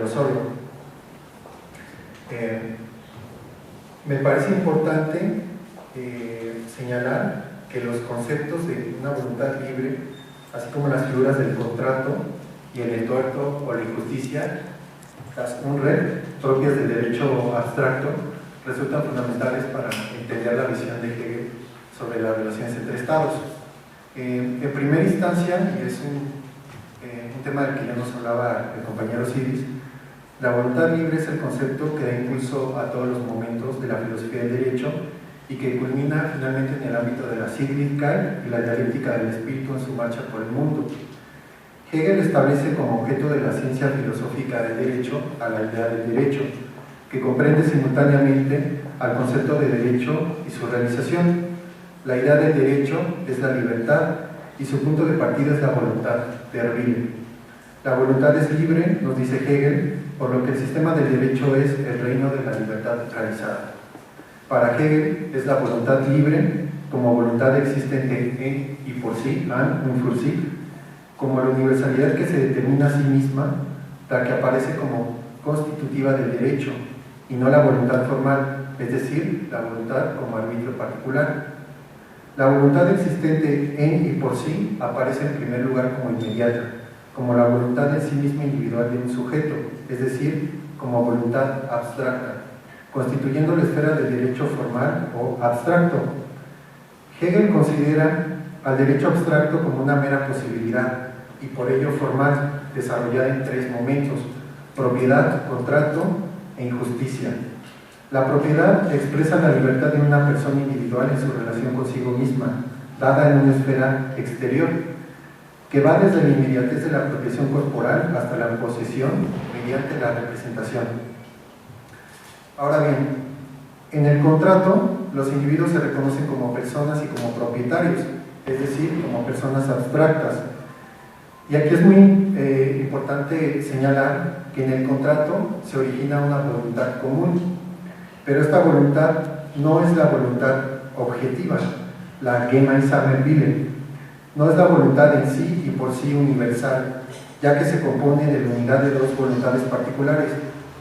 filosofio. Me parece importante señalar que los conceptos de una voluntad libre, así como las figuras del contrato y el entuerto o la injusticia, las UNRED, propias del derecho abstracto, resultan fundamentales para entender la visión de Hegel sobre las relaciones entre estados. En primera instancia, y es un tema del que ya nos hablaba el compañero Ciris, la voluntad libre es el concepto que da impulso a todos los momentos de la filosofía del derecho y que culmina finalmente en el ámbito de la Sittlichkeit y la dialéctica del espíritu en su marcha por el mundo. Hegel establece como objeto de la ciencia filosófica del derecho a la idea del derecho, que comprende simultáneamente al concepto de derecho y su realización. La idea del derecho es la libertad y su punto de partida es la voluntad, der Wille. La voluntad es libre, nos dice Hegel, por lo que el sistema del derecho es el reino de la libertad realizada. Para Hegel es la voluntad libre como voluntad existente en y por sí, an und für sich, como la universalidad que se determina a sí misma, la que aparece como constitutiva del derecho, y no la voluntad formal, es decir, la voluntad como arbitrio particular. La voluntad existente en y por sí aparece en primer lugar como inmediata, como la voluntad en sí misma individual de un sujeto, es decir, como voluntad abstracta, constituyendo la esfera del derecho formal o abstracto. Hegel considera al derecho abstracto como una mera posibilidad y por ello formal, desarrollada en tres momentos: propiedad, contrato e injusticia. La propiedad expresa la libertad de una persona individual en su relación consigo misma, dada en una esfera exterior, que va desde la inmediatez de la apropiación corporal hasta la posesión mediante la representación. Ahora bien, en el contrato, los individuos se reconocen como personas y como propietarios, es decir, como personas abstractas. Y aquí es muy importante señalar que en el contrato se origina una voluntad común, pero esta voluntad no es la voluntad objetiva, la Gemeinsamer Wille, no es la voluntad en sí y por sí universal, ya que se compone de la unidad de dos voluntades particulares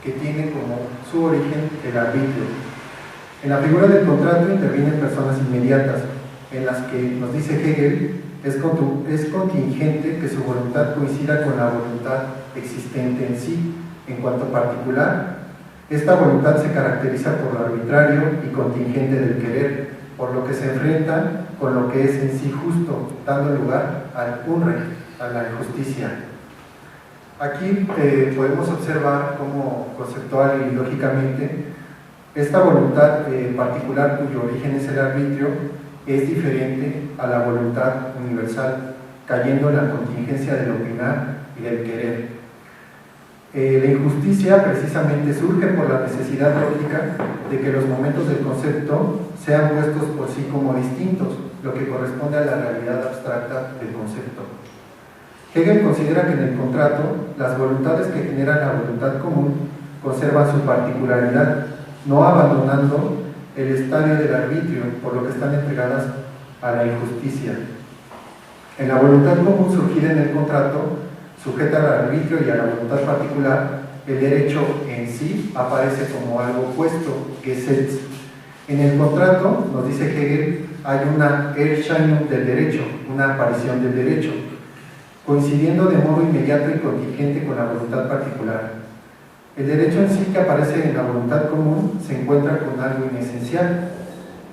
que tienen como su origen el arbitrio. En la figura del contrato intervienen personas inmediatas, en las que, nos dice Hegel, es contingente que su voluntad coincida con la voluntad existente en sí. En cuanto particular, esta voluntad se caracteriza por lo arbitrario y contingente del querer, por lo que se enfrenta con lo que es en sí justo, dando lugar al Unrecht, a la injusticia. Aquí podemos observar cómo conceptual y lógicamente esta voluntad particular, cuyo origen es el arbitrio, es diferente a la voluntad universal, cayendo en la contingencia del opinar y del querer. La injusticia precisamente surge por la necesidad lógica de que los momentos del concepto sean puestos por sí como distintos, lo que corresponde a la realidad abstracta del concepto. Hegel considera que en el contrato las voluntades que generan la voluntad común conservan su particularidad, no abandonando el estadio del arbitrio, por lo que están entregadas a la injusticia. En la voluntad común surgida en el contrato, sujeta al arbitrio y a la voluntad particular, el derecho en sí aparece como algo opuesto, Gesetz. En el contrato, nos dice Hegel, hay una Erscheinung del derecho, una aparición del derecho, coincidiendo de modo inmediato y contingente con la voluntad particular. El derecho en sí que aparece en la voluntad común se encuentra con algo inesencial,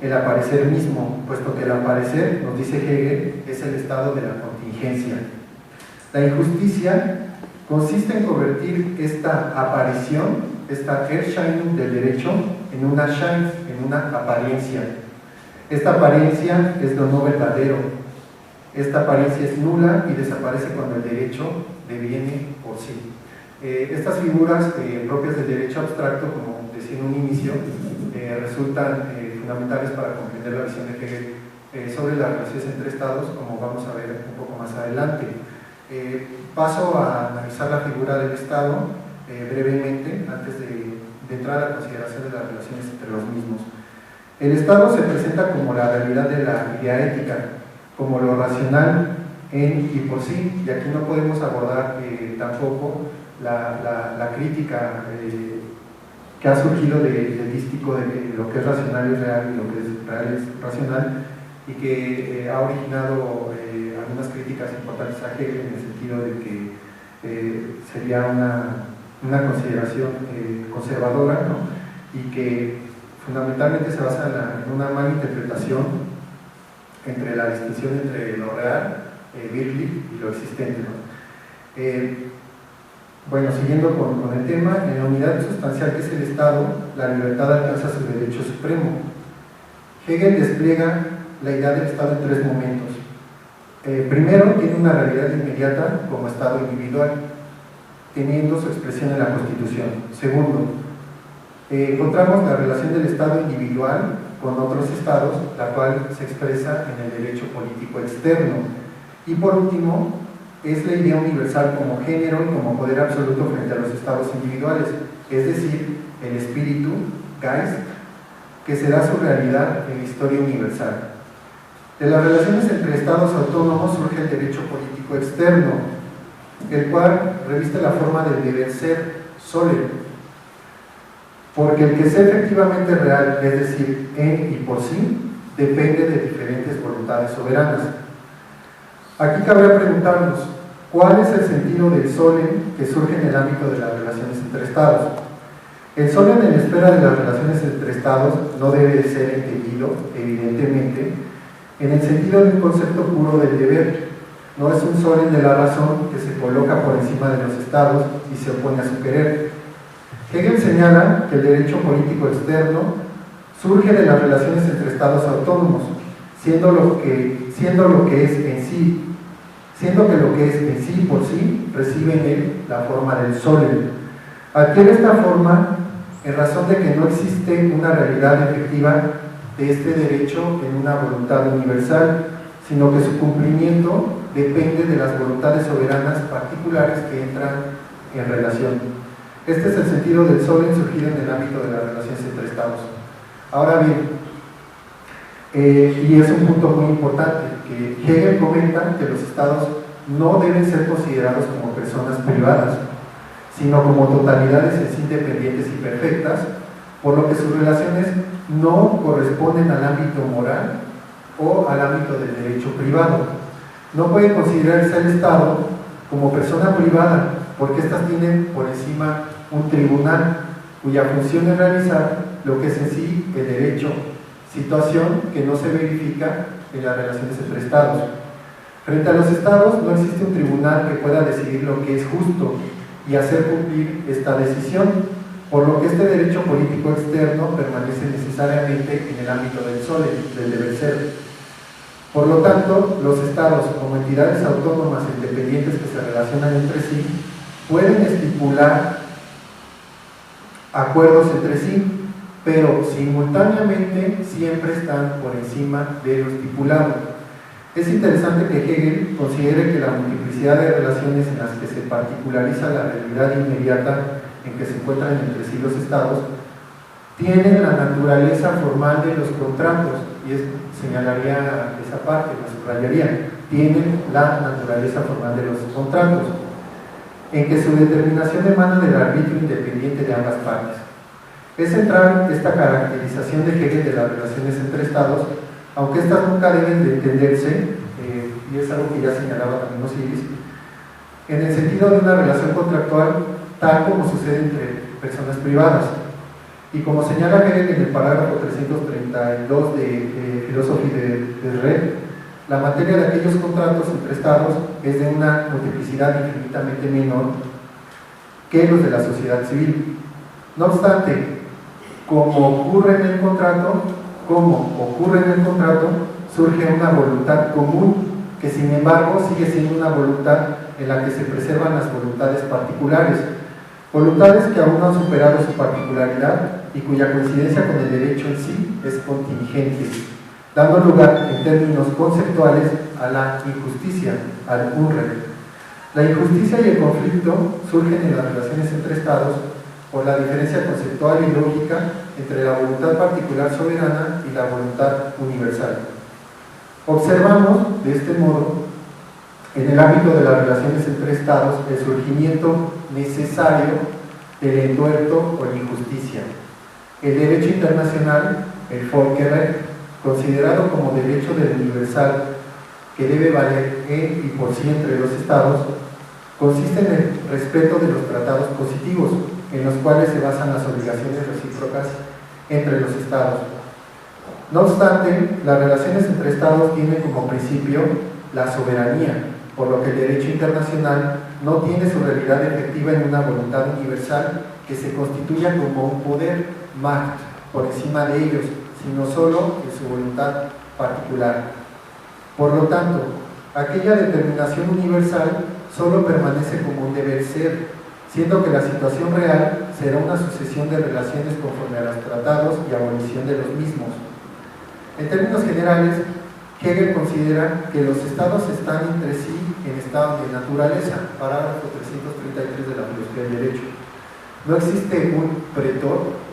el aparecer mismo, puesto que el aparecer, nos dice Hegel, es el estado de la contingencia. La injusticia consiste en convertir esta aparición, esta Erscheinung del derecho, en una Schein, en una apariencia. Esta apariencia es lo no verdadero. Esta apariencia es nula y desaparece cuando el derecho deviene por sí. Estas figuras propias del derecho abstracto, como decía en un inicio, resultan fundamentales para comprender la visión de Hegel sobre las relaciones entre estados, como vamos a ver un poco más adelante. Paso a analizar la figura del Estado brevemente, antes de entrar a la consideración de las relaciones entre los mismos. El Estado se presenta como la realidad de la idea ética, como lo racional en y por sí, y aquí no podemos abordar tampoco la crítica que ha surgido del dístico de lo que es racional es real y lo que es real es racional, y que ha originado algunas críticas importantes a Hegel en el sentido de que sería una consideración conservadora, ¿no? Y que fundamentalmente se basa en una mala interpretación entre la distinción entre lo real, wirklich, y lo existente, ¿no? Bueno, siguiendo con el tema, en la unidad sustancial que es el Estado, la libertad alcanza su derecho supremo. Hegel despliega la idea del Estado en tres momentos. Primero, tiene una realidad inmediata como Estado individual, teniendo su expresión en la Constitución. Segundo, encontramos la relación del Estado individual con otros Estados, la cual se expresa en el derecho político externo. Y por último, es la idea universal como género y como poder absoluto frente a los Estados individuales, es decir, el espíritu, Geist, que será su realidad en la historia universal. De las relaciones entre Estados autónomos surge el derecho político externo, el cual reviste la forma del deber ser, solem, porque el que sea efectivamente real, es decir, en y por sí, depende de diferentes voluntades soberanas. Aquí cabría preguntarnos, ¿cuál es el sentido del solem que surge en el ámbito de las relaciones entre Estados? El solem en la esfera de las relaciones entre Estados no debe de ser entendido, evidentemente, en el sentido de un concepto puro del deber. No es un solem de la razón que se coloca por encima de los Estados y se opone a su querer. Hegel señala que el derecho político externo surge de las relaciones entre Estados autónomos, siendo que lo que es en sí por sí recibe en él la forma del solem. Adquiere esta forma en razón de que no existe una realidad efectiva de este derecho en una voluntad universal, sino que su cumplimiento depende de las voluntades soberanas particulares que entran en relación. Este es el sentido del solem surgido en el ámbito de las relaciones entre Estados. Ahora bien, y es un punto muy importante, que Hegel comenta que los Estados no deben ser considerados como personas privadas, sino como totalidades en sí independientes y perfectas, por lo que sus relaciones no corresponden al ámbito moral o al ámbito del derecho privado. No puede considerarse al Estado como persona privada, porque éstas tienen por encima un tribunal cuya función es realizar lo que es en sí el derecho, situación que no se verifica en las relaciones entre Estados. Frente a los Estados no existe un tribunal que pueda decidir lo que es justo y hacer cumplir esta decisión, por lo que este derecho político externo permanece necesariamente en el ámbito del solem, del deber ser. Por lo tanto, los Estados, como entidades autónomas e independientes que se relacionan entre sí, pueden estipular acuerdos entre sí, pero simultáneamente siempre están por encima de lo estipulado. Es interesante que Hegel considere que la multiplicidad de relaciones en las que se particulariza la realidad inmediata en que se encuentran entre sí los Estados tienen la naturaleza formal de los contratos, y señalaría esa parte, la subrayaría, tienen la naturaleza formal de los contratos, en que su determinación emana del arbitrio independiente de ambas partes. Es central esta caracterización de Hegel de las relaciones entre Estados, aunque estas nunca deben de entenderse, y es algo que ya señalaba también Osiris, en el sentido de una relación contractual tal como sucede entre personas privadas. Y como señala Hegel en el parágrafo 332 de Philosophy des Rechts, la materia de aquellos contratos entre Estados es de una multiplicidad infinitamente menor que los de la sociedad civil. No obstante, como ocurre en el contrato, surge una voluntad común, que sin embargo sigue siendo una voluntad en la que se preservan las voluntades particulares, voluntades que aún no han superado su particularidad y cuya coincidencia con el derecho en sí es contingente, dando lugar en términos conceptuales a la injusticia, al Unrecht. La injusticia y el conflicto surgen en las relaciones entre Estados por la diferencia conceptual y lógica entre la voluntad particular soberana y la voluntad universal. Observamos, de este modo, en el ámbito de las relaciones entre Estados, el surgimiento necesario del entuerto o la injusticia. El derecho internacional, el Völkerrecht, considerado como derecho del universal que debe valer en y por sí entre los estados, consiste en el respeto de los tratados positivos, en los cuales se basan las obligaciones recíprocas entre los estados. No obstante, las relaciones entre estados tienen como principio la soberanía, por lo que el derecho internacional no tiene su realidad efectiva en una voluntad universal que se constituya como un poder, Macht, por encima de ellos, sino solo en su voluntad particular. Por lo tanto, aquella determinación universal solo permanece como un deber ser, siendo que la situación real será una sucesión de relaciones conforme a los tratados y abolición de los mismos. En términos generales, Hegel considera que los estados están entre sí en estado de naturaleza, parágrafo 333 de la Filosofía del Derecho. No existe un pretor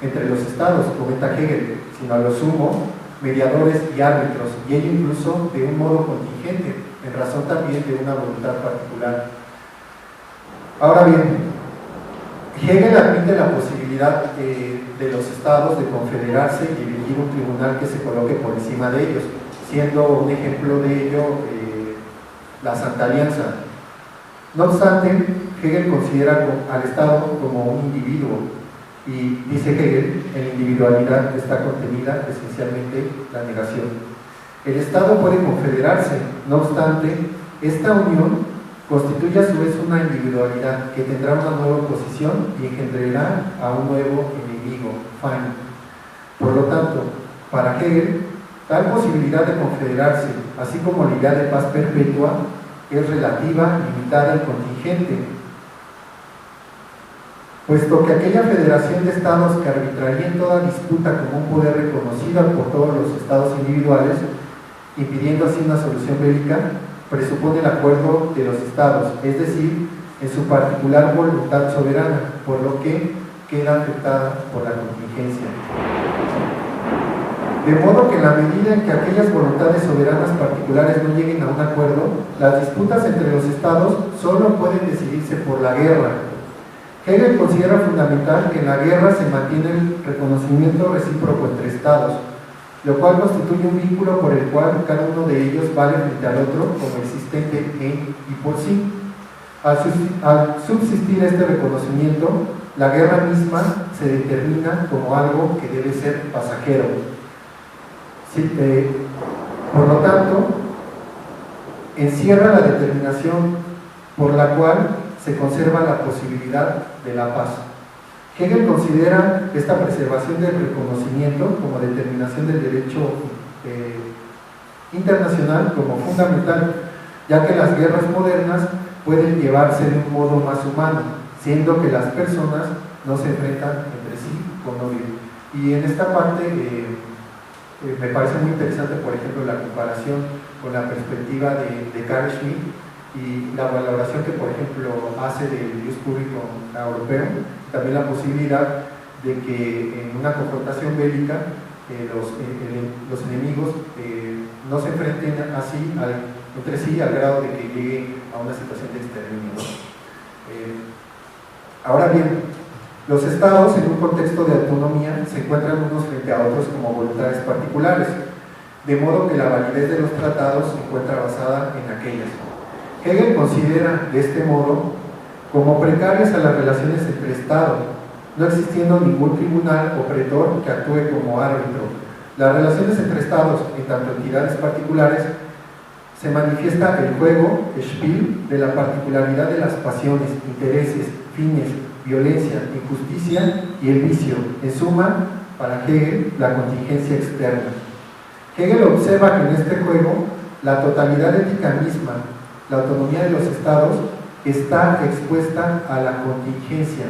entre los estados, comenta Hegel, sino a lo sumo mediadores y árbitros, y ello incluso de un modo contingente, en razón también de una voluntad particular. Ahora bien, Hegel admite la posibilidad de los estados de confederarse y elegir un tribunal que se coloque por encima de ellos, siendo un ejemplo de ello la Santa Alianza. No obstante, Hegel considera al Estado como un individuo, y dice Hegel, en la individualidad está contenida esencialmente la negación. El Estado puede confederarse, no obstante, esta unión constituye a su vez una individualidad que tendrá una nueva posición y engendrará a un nuevo enemigo, Feind. Por lo tanto, para Hegel, tal posibilidad de confederarse, así como la idea de paz perpetua, es relativa, limitada y contingente, puesto que aquella federación de estados que arbitraría en toda disputa como un poder reconocido por todos los estados individuales, impidiendo así una solución bélica, presupone el acuerdo de los estados, es decir, en su particular voluntad soberana, por lo que queda afectada por la contingencia. De modo que en la medida en que aquellas voluntades soberanas particulares no lleguen a un acuerdo, las disputas entre los estados solo pueden decidirse por la guerra. Hegel considera fundamental que en la guerra se mantiene el reconocimiento recíproco entre estados, lo cual constituye un vínculo por el cual cada uno de ellos vale frente al otro como existente en y por sí. Al subsistir este reconocimiento, la guerra misma se determina como algo que debe ser pasajero. Por lo tanto, encierra la determinación por la cual se conserva la posibilidad de la paz. Hegel considera esta preservación del reconocimiento como determinación del derecho internacional como fundamental, ya que las guerras modernas pueden llevarse de un modo más humano, siendo que las personas no se enfrentan entre sí con odio. Y en esta parte me parece muy interesante, por ejemplo, la comparación con la perspectiva de Carl Schmitt y la valoración que, por ejemplo, hace del Dios público europeo, también la posibilidad de que en una confrontación bélica los enemigos no se enfrenten así entre sí al grado de que llegue a una situación de exterminio. Ahora bien, los estados en un contexto de autonomía se encuentran unos frente a otros como voluntades particulares, de modo que la validez de los tratados se encuentra basada en aquellas. Hegel considera de este modo como precarias a las relaciones entre estados, no existiendo ningún tribunal o pretor que actúe como árbitro. Las relaciones entre estados, en tanto entidades particulares, se manifiesta el juego, el Spiel, de la particularidad de las pasiones, intereses, fines, violencia, injusticia y el vicio, en suma, para Hegel, la contingencia externa. Hegel observa que en este juego la totalidad ética misma, la autonomía de los estados, está expuesta a la contingencia.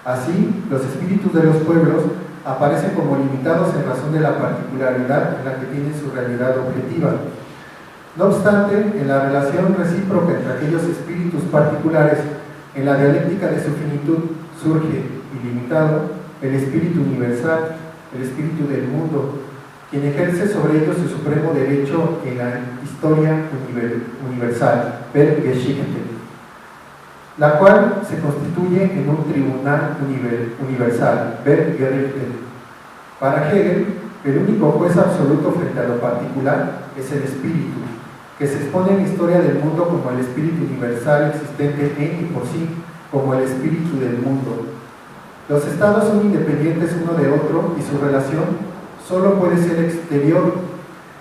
Así, los espíritus de los pueblos aparecen como limitados en razón de la particularidad en la que tienen su realidad objetiva. No obstante, en la relación recíproca entre aquellos espíritus particulares, en la dialéctica de su finitud, surge, ilimitado, el espíritu universal, el espíritu del mundo, quien ejerce sobre ellos su supremo derecho en la historia universal, Weltgeschichte. la cual se constituye en un tribunal universal, Weltgericht. Para Hegel, el único juez absoluto frente a lo particular es el espíritu, que se expone en la historia del mundo como el espíritu universal existente en y por sí, como el espíritu del mundo. Los estados son independientes uno de otro y su relación solo puede ser exterior.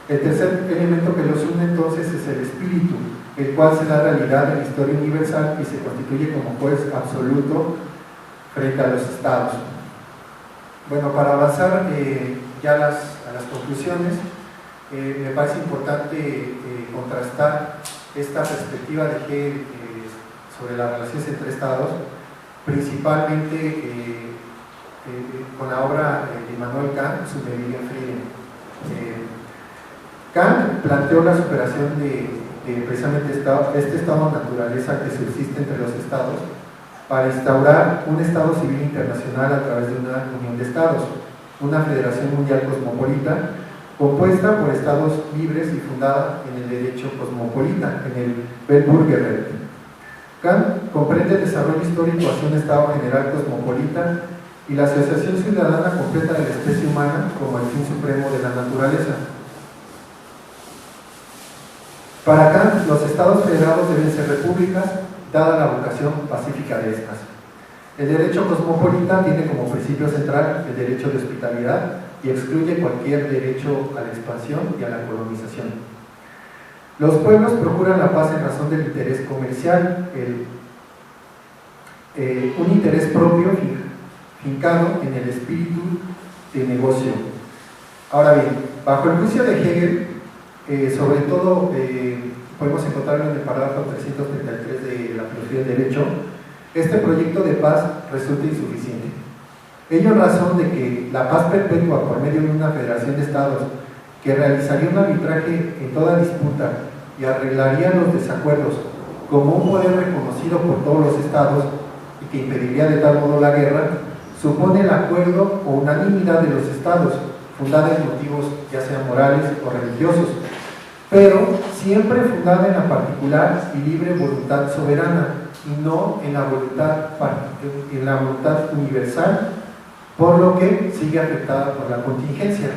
El tercer elemento que los une entonces es el espíritu, el cual se da realidad en la historia universal y se constituye como juez absoluto frente a los estados. Bueno, para avanzar ya a las conclusiones, me parece importante contrastar esta perspectiva de Hegel sobre las relaciones entre estados, principalmente con la obra de Immanuel Kant, Zum ewigen Frieden. Kant planteó la superación de precisamente este estado de naturaleza que subsiste entre los estados para instaurar un estado civil internacional a través de una unión de estados, una federación mundial cosmopolita compuesta por estados libres y fundada en el derecho cosmopolita, en el Weltbürgerrecht. Kant comprende el desarrollo histórico hacia un estado general cosmopolita y la asociación ciudadana completa de la especie humana como el fin supremo de la naturaleza. Para Kant, los estados federados deben ser repúblicas, dada la vocación pacífica de estas. El derecho cosmopolita tiene como principio central el derecho de hospitalidad y excluye cualquier derecho a la expansión y a la colonización. Los pueblos procuran la paz en razón del interés comercial, un interés propio fincado en el espíritu de negocio. Ahora bien, bajo el juicio de Hegel, sobre todo podemos encontrarlo en el parágrafo 333 de la filosofía del derecho, este proyecto de paz resulta insuficiente. Ello en razón de que la paz perpetua por medio de una federación de estados que realizaría un arbitraje en toda disputa y arreglaría los desacuerdos como un poder reconocido por todos los estados y que impediría de tal modo la guerra, supone el acuerdo o unanimidad de los estados, fundada en motivos ya sean morales o religiosos, pero siempre fundada en la particular y libre voluntad soberana y no en la voluntad universal, por lo que sigue afectada por la contingencia.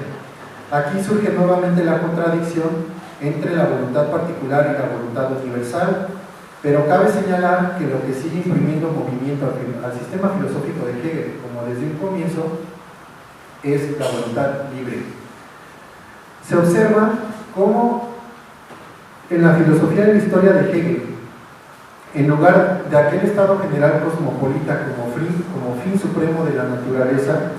Aquí surge nuevamente la contradicción entre la voluntad particular y la voluntad universal, pero cabe señalar que lo que sigue imprimiendo movimiento al sistema filosófico de Hegel, como desde un comienzo, es la voluntad libre. Se observa cómo en la filosofía de la historia de Hegel, en lugar de aquel estado general cosmopolita como fin supremo de la naturaleza,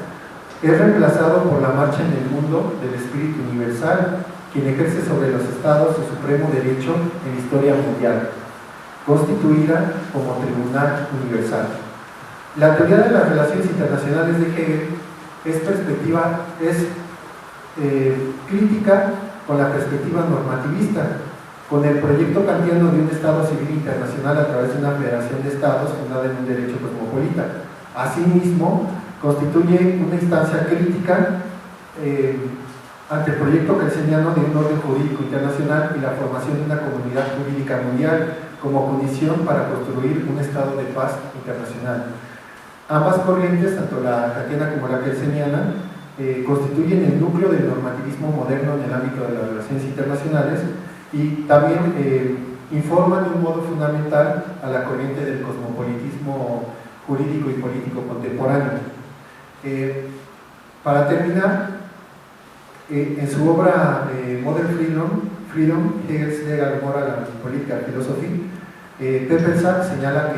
es reemplazado por la marcha en el mundo del espíritu universal, quien ejerce sobre los estados su supremo derecho en la historia mundial, constituida como tribunal universal. La teoría de las relaciones internacionales de Hegel es crítica con la perspectiva normativista, con el proyecto kantiano de un Estado civil internacional a través de una federación de estados fundada en un derecho cosmopolita. Asimismo, constituye una instancia crítica ante el proyecto kelseniano de un orden jurídico internacional y la formación de una comunidad jurídica mundial como condición para construir un estado de paz internacional. Ambas corrientes, tanto la kantiana como la kelseniana, constituyen el núcleo del normativismo moderno en el ámbito de las relaciones internacionales y también informan de un modo fundamental a la corriente del cosmopolitismo jurídico y político contemporáneo. Para terminar, en su obra Modern Freedom, Hegel's Legal, Moral and Political Philosophy, Pepelsack señala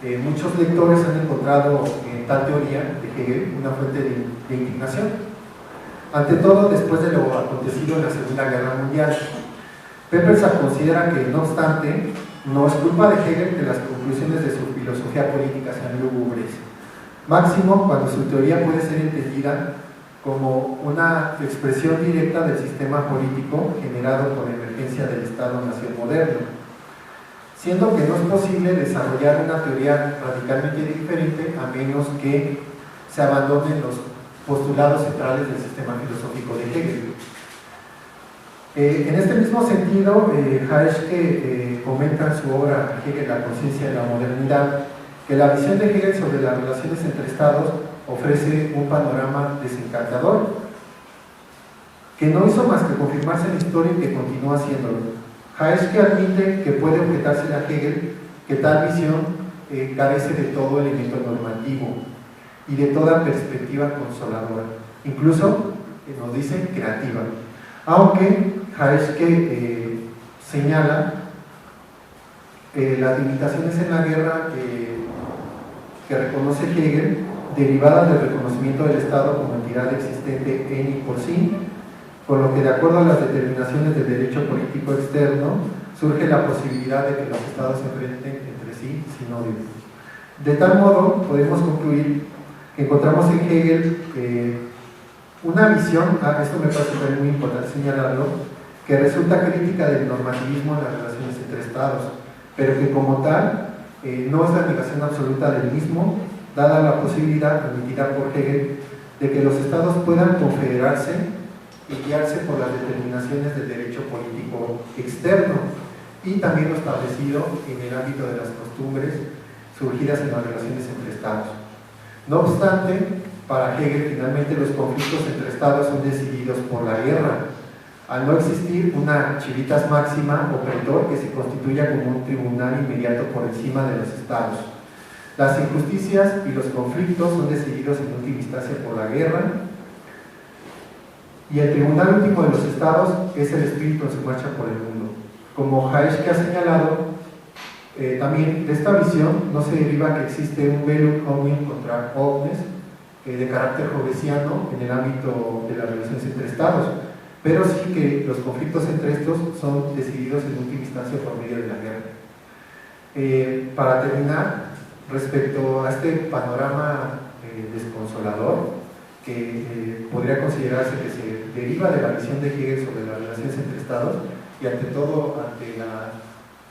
que muchos lectores han encontrado en tal teoría de Hegel una fuente de indignación, ante todo después de lo acontecido en la Segunda Guerra Mundial. Pepelsack considera que, no obstante, no es culpa de Hegel que las conclusiones de su filosofía política sean lúgubres, máximo cuando su teoría puede ser entendida como una expresión directa del sistema político generado por la emergencia del Estado-nación moderno, siendo que no es posible desarrollar una teoría radicalmente diferente a menos que se abandonen los postulados centrales del sistema filosófico de Hegel. En este mismo sentido, Jaeschke comenta en su obra Hegel, la conciencia de la modernidad, que la visión de Hegel sobre las relaciones entre estados ofrece un panorama desencantador, que no hizo más que confirmarse en la historia y que continúa haciéndolo. Jaeschke admite que puede objetarse a Hegel que tal visión carece de todo elemento normativo y de toda perspectiva consoladora, incluso, nos dice, creativa. Aunque Jaeschke señala las limitaciones en la guerra que reconoce Hegel, derivadas del reconocimiento del Estado como entidad existente en y por sí, con lo que, de acuerdo a las determinaciones del derecho político externo, surge la posibilidad de que los estados se enfrenten entre sí sin odio. De tal modo, podemos concluir que encontramos en Hegel una visión, esto me parece también muy importante señalarlo, que resulta crítica del normativismo en las relaciones entre estados, pero que como tal no es la negación absoluta del mismo, dada la posibilidad admitida por Hegel de que los estados puedan confederarse y guiarse por las determinaciones del derecho político externo y también lo establecido en el ámbito de las costumbres surgidas en las relaciones entre estados. No obstante, para Hegel, finalmente los conflictos entre estados son decididos por la guerra, al no existir una civitas máxima o pretor que se constituya como un tribunal inmediato por encima de los estados. Las injusticias y los conflictos son decididos en última instancia por la guerra, y el tribunal último de los estados es el espíritu en su marcha por el mundo. Como Jaeschke ha señalado, también de esta visión no se deriva que existe un velum omnium contra omnes de carácter hobbesiano en el ámbito de las relaciones entre estados, pero sí que los conflictos entre estos son decididos en última instancia por medio de la guerra. Para terminar, respecto a este panorama desconsolador, que podría considerarse que se deriva de la visión de Hegel sobre las relaciones entre estados y ante todo ante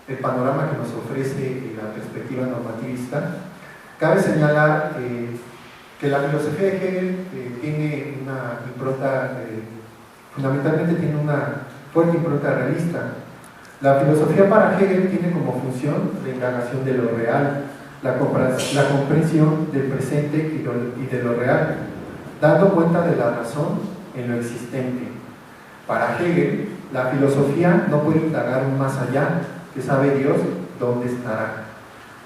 el panorama que nos ofrece la perspectiva normativista, cabe señalar que la filosofía de Hegel tiene una impronta, fundamentalmente tiene una fuerte impronta realista. La filosofía para Hegel tiene como función la indagación de lo real, la comprensión del presente y de lo real, dando cuenta de la razón en lo existente. Para Hegel, la filosofía no puede indagar un más allá, que sabe Dios dónde estará.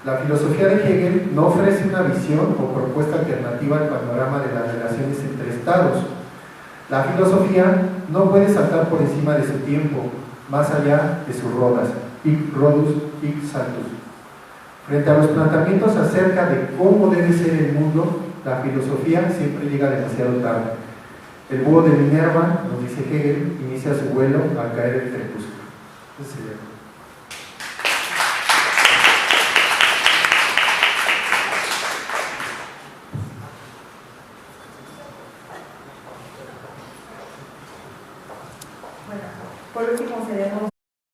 La filosofía de Hegel no ofrece una visión o propuesta alternativa al panorama de las relaciones entre estados. La filosofía no puede saltar por encima de su tiempo, más allá de sus rodas, hic rodus, hic saltus. Frente a los planteamientos acerca de cómo debe ser el mundo, la filosofía siempre llega demasiado tarde. El búho de Minerva, nos dice Hegel, inicia su vuelo al caer el crepúsculo. Bueno, por último, cedemos